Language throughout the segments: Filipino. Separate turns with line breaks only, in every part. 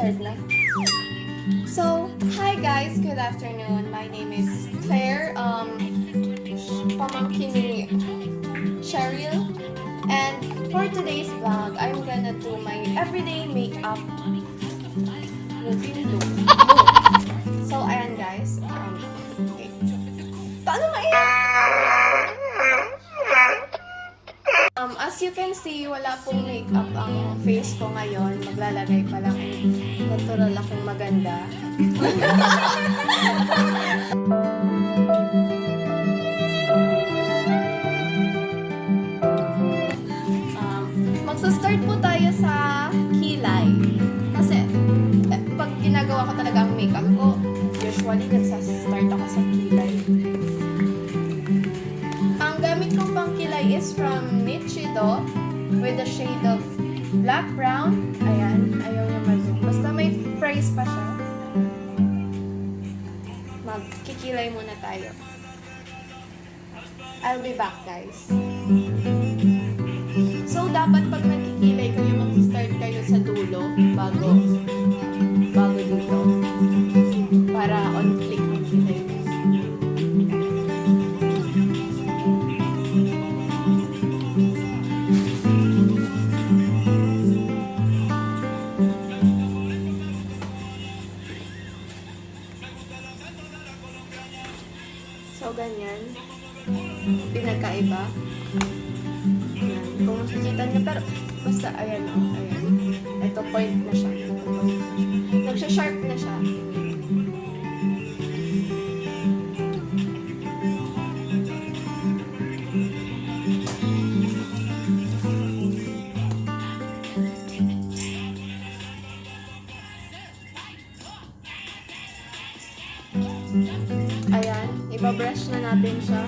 Start na. So, hi guys, good afternoon. My name is Claire, pamangkin ni Cheryl. And for today's vlog, I'm gonna do my everyday makeup routine look. So, ayan guys. Okay. Paano as you can see, wala pong makeup ang face ko ngayon. Maglalagay pa lang. Natural akong maganda. Magsa-start po tayo sa kilay. Kasi, pag ginagawa ko talaga ang makeup ko, usually nagsa-start ako sa kilay. Ang gamit kong pang kilay is from Nichido with the shade of black brown. Ayan, ayaw niya ma-zoom. Basta may price pa siya. Magkikilay muna tayo. I'll be back, guys. So, dapat pag nagkikilay kayo, mag-start kayo sa dulo bago dito. Para on flick ang kilay mo. So, ganyan. Pinagkaiba. Ayan. Kung makikita niyo, pero basta, ayan o. Ayan. Ito, point na siya. Nagsha-sharp na siya. Ayan, ibabrush na natin siya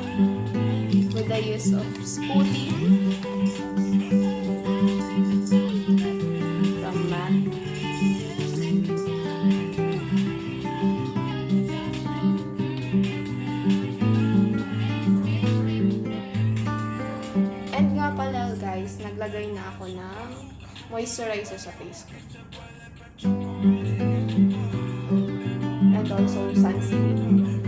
with the use of spoolie from MAC. And nga pala guys, naglagay na ako ng moisturizer sa face ko. And also sunscreen.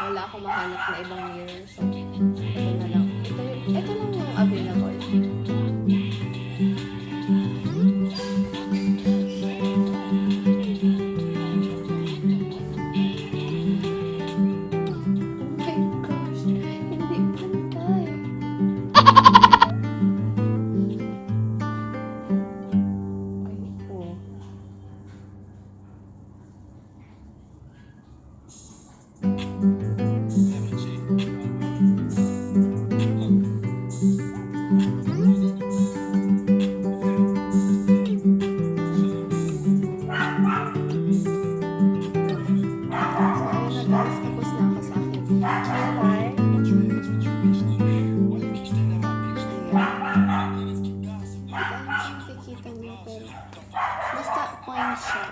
Wala akong mahanap na ibang mirror. So, ito na lang. Ito lang yung available. Oh my gosh! Hindi pantay. Ay po. Nakikita niyo pero basta point siya.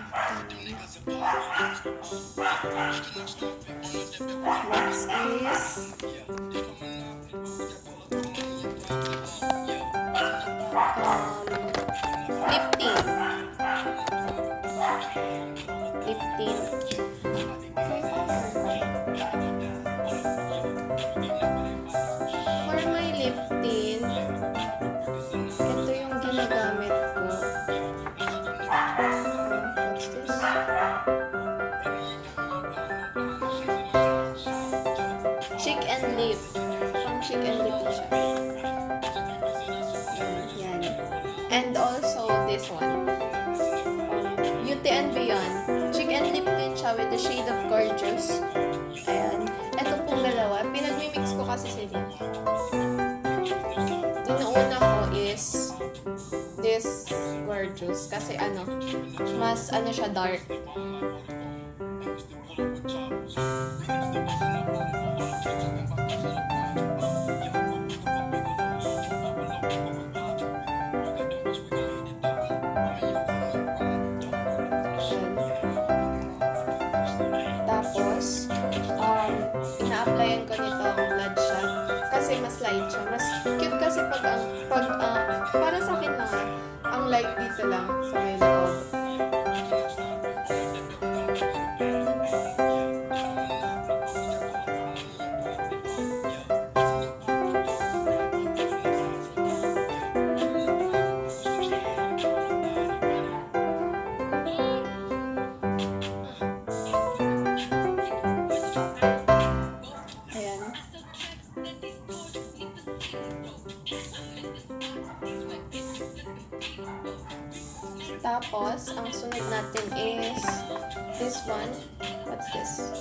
Next is lip tint. Lip tint. For my lip tint, ito yung ginagamit ko. What's this? Cheek and lip. the shade of Gorgeous. Ayan. Ito pong dalawa. Pinag-mix ko kasi sila. Inuuna ko is this Gorgeous. Kasi mas siya dark. Tapos, ina-applyan ko nito ang Bloodshot kasi mas light siya. Mas cute kasi para sa akin lang, ang light dito lang sa may loob. Tapos, ang sunod natin is this one. What's this?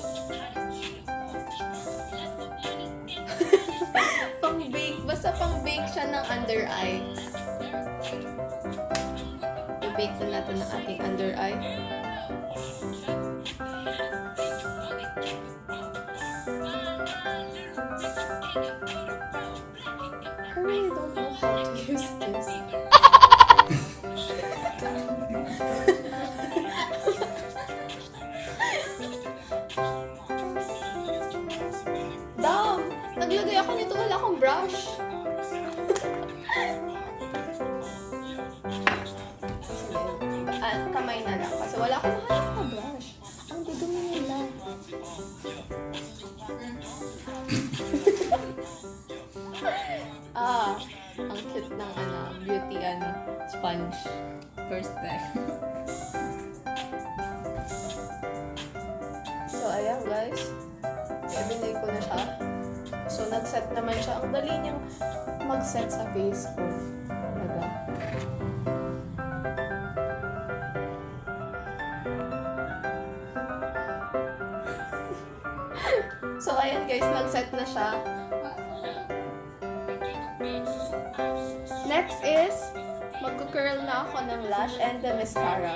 Pang-bake. Basta pang-bake siya ng under eye. I-bake na natin ang ating under eye. I really don't know how to use this. Damn! Naglagay ako nito, wala akong brush. Kamay na lang kasi wala akong mahanap na brush. Ang dudumi nila. Ang cute ng beauty sponge. First time. So, ayan guys. Ibinay ko na siya. So, nag-set naman siya. Ang dali niyang mag-set sa face ko. Talaga. So, ayan guys. Nag-set na siya. Next is, magko-curl na ako ng lash and the mascara.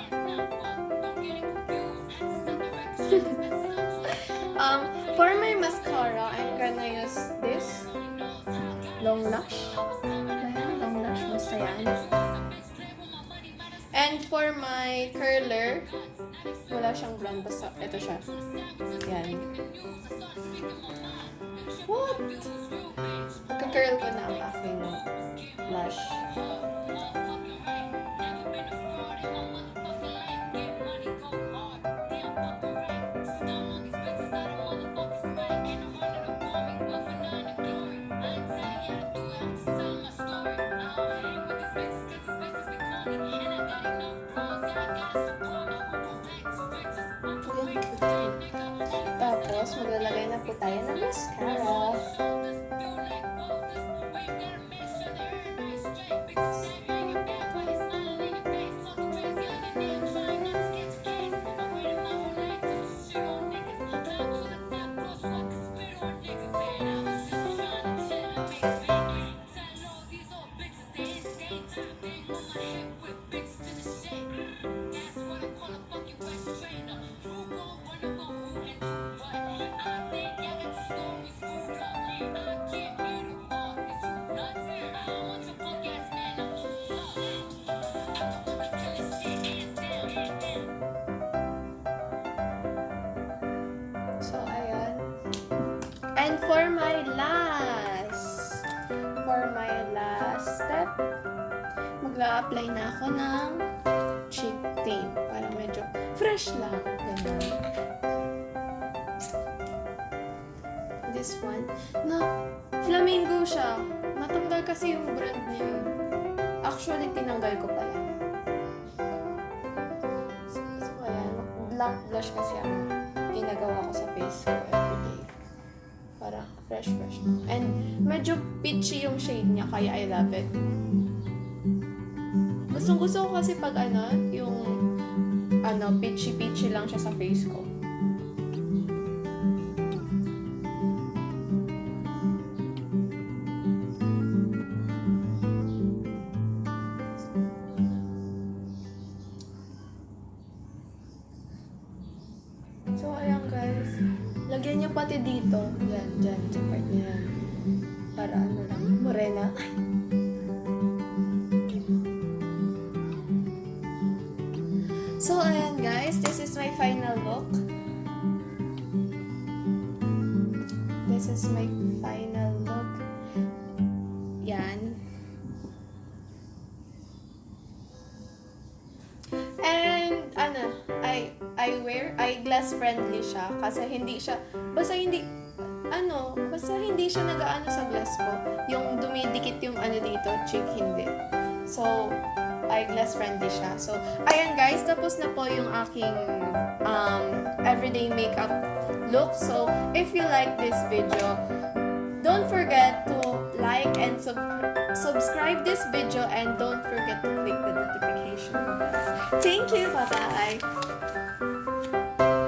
For my mascara, I'm gonna use this long lash. Ayan, long lash. Basta yan. And for my curler, wala siyang brand. Basta, ito siya. Yan. What? Magka-curl ko na ang aking lash. Tapos, maglalagay na po tayo ng mascara. So, ayan. And for my last step, magla-apply na ako ng cheek tint para medyo fresh lang. Ganun. This one, flamingo siya. Natanggal kasi yung brand niya. Actually, tinanggal ko pala. So ayan, black blush kasi ang ginagawa ko sa face ko everyday. Para fresh. And medyo peachy yung shade niya, kaya I love it. Gusto ko kasi pag yung peachy lang siya sa face ko. lagyan niya pati dito. Yan, dyan, sa part na yan. Para ano lang, morena. So, ayan guys, this is my final look. This is my final look. Yan. And, I wear eyeglass friendly siya kasi hindi siya, basta hindi siya nag-aano sa glass ko. Yung dumidikit yung ano dito, cheek, hindi. So, eyeglass friendly siya. So, ayan guys, tapos na po yung aking everyday makeup look. So, if you like this video, don't forget to like and subscribe this video and don't forget to click the notification bell. Thank you, bye-bye!